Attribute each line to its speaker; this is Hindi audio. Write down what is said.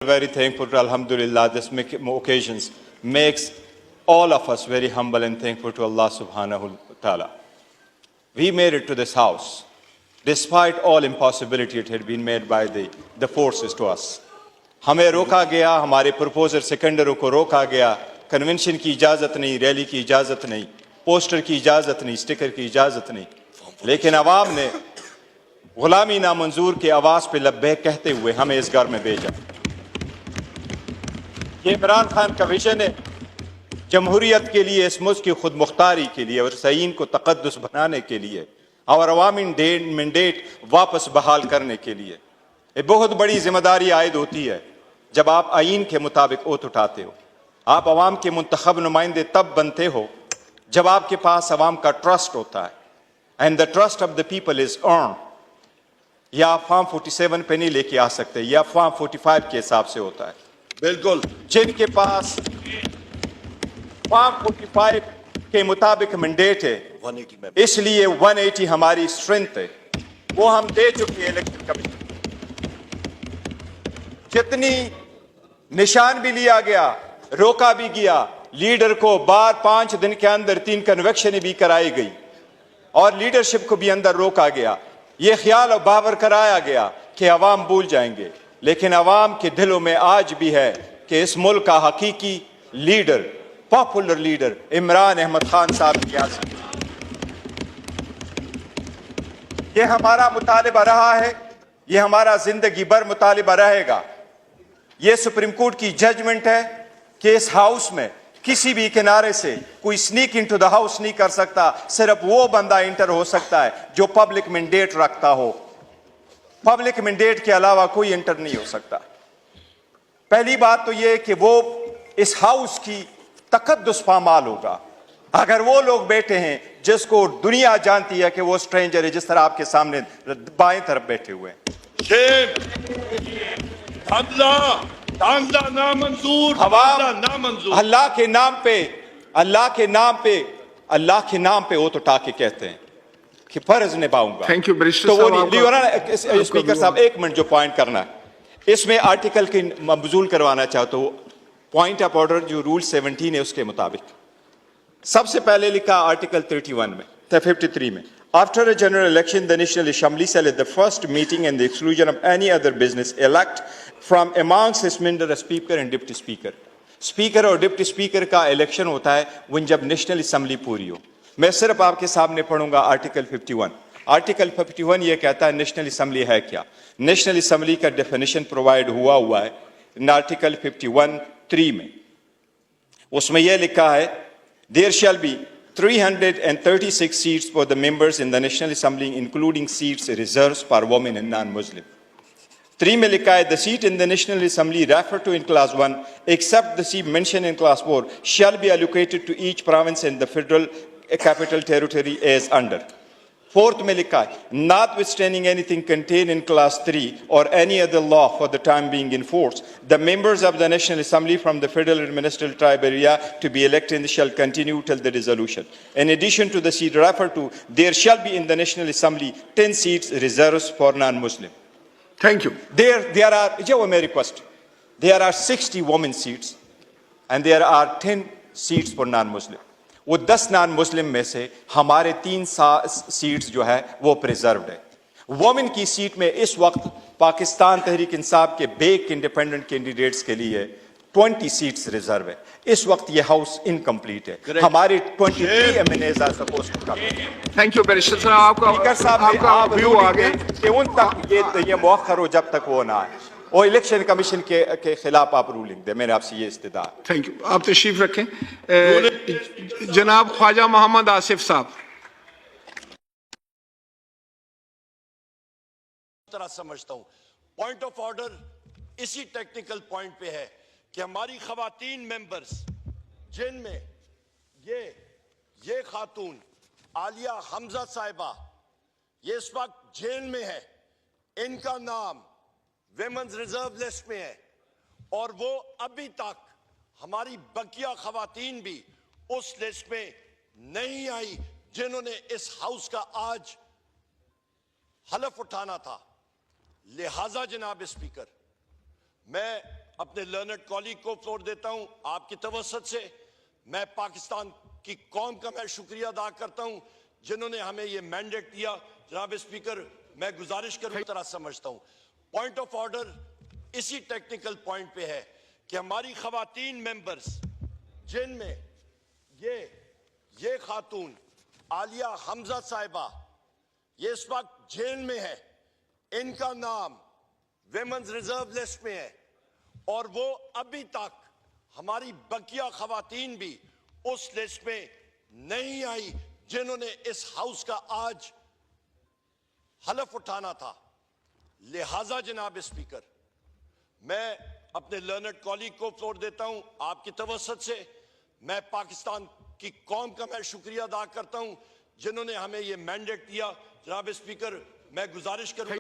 Speaker 1: Very thankful to Alhamdulillah. This occasions makes all of us very humble and thankful to Allah subhanahu wa ta'ala. We made it to this house. Despite all impossibility it had been made by the forces to us. हमें रोका गया, हमारे प्रपोजर सेकेंडरों को रोका गया, कन्वेंशन की इजाज़त नहीं, रैली की इजाज़त नहीं, पोस्टर की इजाज़त नहीं, स्टिकर की इजाज़त नहीं, लेकिन अवाम ने गुलामी नामंजूर के आवाज़ पे लब्बैक कहते हुए हमें इस घर में भेजा। ये इमरान खान का विजन है, जमहूरियत के लिए, इस मुल्क की खुद मुख्तारी के लिए और सईन को तकद्दुस बनाने के लिए और अवामी मैंडेट वापस बहाल करने के लिए। ये बहुत बड़ी जिम्मेदारी आयद होती है जब आप आईन के मुताबिक ओथ उठाते हो। आप अवाम के मुंतखब नुमाइंदे तब बनते हो जब आपके पास अवाम का ट्रस्ट होता है, and the trust of the people is earn. या आप फॉर्म 47 पे नहीं लेके आ सकते, या फॉर्म 45 के हिसाब से होता है। बिल्कुल, जिनके पास फॉर्म 45 के मुताबिक मैंडेट है, इसलिए 180 हमारी स्ट्रेंथ है, वो हम दे चुके हैं इलेक्शन कमीशन। जितनी निशान भी लिया गया, रोका भी गया, लीडर को बार 5 दिन के अंदर 3 कन्वेक्शन भी कराई गई और लीडरशिप को भी अंदर रोका गया। ये ख्याल और बावर कराया गया कि अवाम भूल जाएंगे, लेकिन अवाम के दिलों में आज भी है कि इस मुल्क का हकीकी leader, popular leader Imran Ahmad Khan sahab की आज़ादी। ये हमारा मुतालिबा रहा है, ये हमारा जिंदगी भर मुतालिबा रहेगा। ये सुप्रीम कोर्ट की जजमेंट है कि इस हाउस में किसी भी किनारे से कोई स्नीक इनटू द हाउस नहीं कर सकता, सिर्फ वो बंदा इंटर हो सकता है जो पब्लिक मैंडेट रखता हो। पब्लिक मैंडेट के अलावा कोई इंटर नहीं हो सकता। पहली बात तो ये कि वो इस हाउस की तकद्दुस पामाल होगा अगर वो लोग बैठे हैं जिसको दुनिया जानती है कि वो स्ट्रेंजर है, जिस तरह आपके सामने बाएं तरफ बैठे हुए हैं। अल्लाह के नाम पे ओत उठा के कहते हैं कि फर्ज निभाऊंगा।
Speaker 2: थैंक यू बैरिस्टर
Speaker 1: तो
Speaker 2: साहब।
Speaker 1: स्पीकर साहब, एक मिनट, जो पॉइंट करना है इसमें आर्टिकल की मबजूल करवाना चाहता हूं। पॉइंट ऑफ ऑर्डर जो रूल 17 है उसके मुताबिक सबसे पहले लिखा आर्टिकल 31 में, 53 में, after a general election the national assembly shall at the first meeting and the exclusion of any other business elect from amongst its members a speaker and deputy speaker। Speaker और डिप्टी स्पीकर का इलेक्शन होता है when जब नेशनल असेंबली पूरी हो। मैं सिर्फ आपके सामने पढ़ूंगा आर्टिकल 51। आर्टिकल 51 ये कहता है नेशनल असेंबली है क्या। नेशनल असेंबली का डेफिनेशन प्रोवाइड हुआ है इन आर्टिकल 51(3) में। उसमें यह लिखा है there shall be 336 seats for the members in the National Assembly including seats reserved for women and non-Muslim। 3 में लिखा है the seat in the National Assembly referred to in class 1 except the seat mentioned in class 4 shall be allocated to each province and the federal capital territory as under। 4th में लिखा है notwithstanding anything contained in class 3 or any other law for the time being in force, the members of the National Assembly from the federal administrative tribe area to be elected shall continue till the dissolution। In addition to the seat referred to, there shall be in the National Assembly 10 seats reserved for non-Muslim।
Speaker 2: Thank you।
Speaker 1: There are, जो मैं request, there are 60 women seats and there are 10 seats for non-Muslim। वो 10 नॉन मुस्लिम में से हमारे 3 सीट्स जो है वो प्रिजर्व्ड है। वोमेन की सीट में इस वक्त पाकिस्तान तहरीक इंसाफ के बेक इंडिपेंडेंट कैंडिडेट्स के लिए 20 सीट्स रिजर्व है। इस वक्त ये हाउस इनकम्प्लीट है। हमारे 23 MNAs are supposed to come.
Speaker 2: Thank you barrister sahab.
Speaker 1: Speaker sahab, आप व्यू आ गए कि उन तक ये मौखर हो जब तक वो ना आए और इलेक्शन कमीशन के खिलाफ आप रूलिंग दे। मेरे आपसे ये इस्तिदा।
Speaker 2: Thank you. आप तशरीफ रखें। जनाब ख्वाजा मोहम्मद आसिफ साहब।
Speaker 3: तरह समझता हूं पॉइंट ऑफ ऑर्डर इसी टेक्निकल पॉइंट पे है कि हमारी खवातीन मेंबर्स जिनमें ये खातून आलिया हमजा साहिबा ये इस वक्त जेल में है, इनका नाम विमेंस रिजर्व लिस्ट में है और वो अभी तक हमारी बकिया खवातीन भी उस लिस्ट में नहीं आई जिन्होंने इस हाउस का आज हलफ उठाना था। लिहाजा जनाब स्पीकर, मैं अपने लर्नड कॉलीग को फ्लोर देता हूं आपकी तवस्सुत से। मैं पाकिस्तान की कौम का मैं शुक्रिया अदा करता हूं जिन्होंने हमें ये मैंडेट दिया। जनाब स्पीकर, मैं गुजारिश करूं तरह समझता हूं। पॉइंट ऑफ ऑर्डर इसी टेक्निकल पॉइंट पे है कि हमारी खवातीन मेंबर्स जिनमें ये खातून आलिया हमजा साहिबा ये इस वक्त जेल में है, इनका नाम विमेंस रिजर्व लिस्ट में है और वो अभी तक हमारी बकिया खवातीन भी उस लिस्ट में नहीं आई जिन्होंने इस हाउस का आज हलफ उठाना था। लिहाजा जनाब स्पीकर, मैं अपने लर्नड कॉलीग को फ्लोर देता हूं आपकी तवस्सुत से। मैं पाकिस्तान की कौम का मैं शुक्रिया अदा करता हूं जिन्होंने हमें ये मैंडेट दिया। जनाब स्पीकर, मैं गुजारिश करूं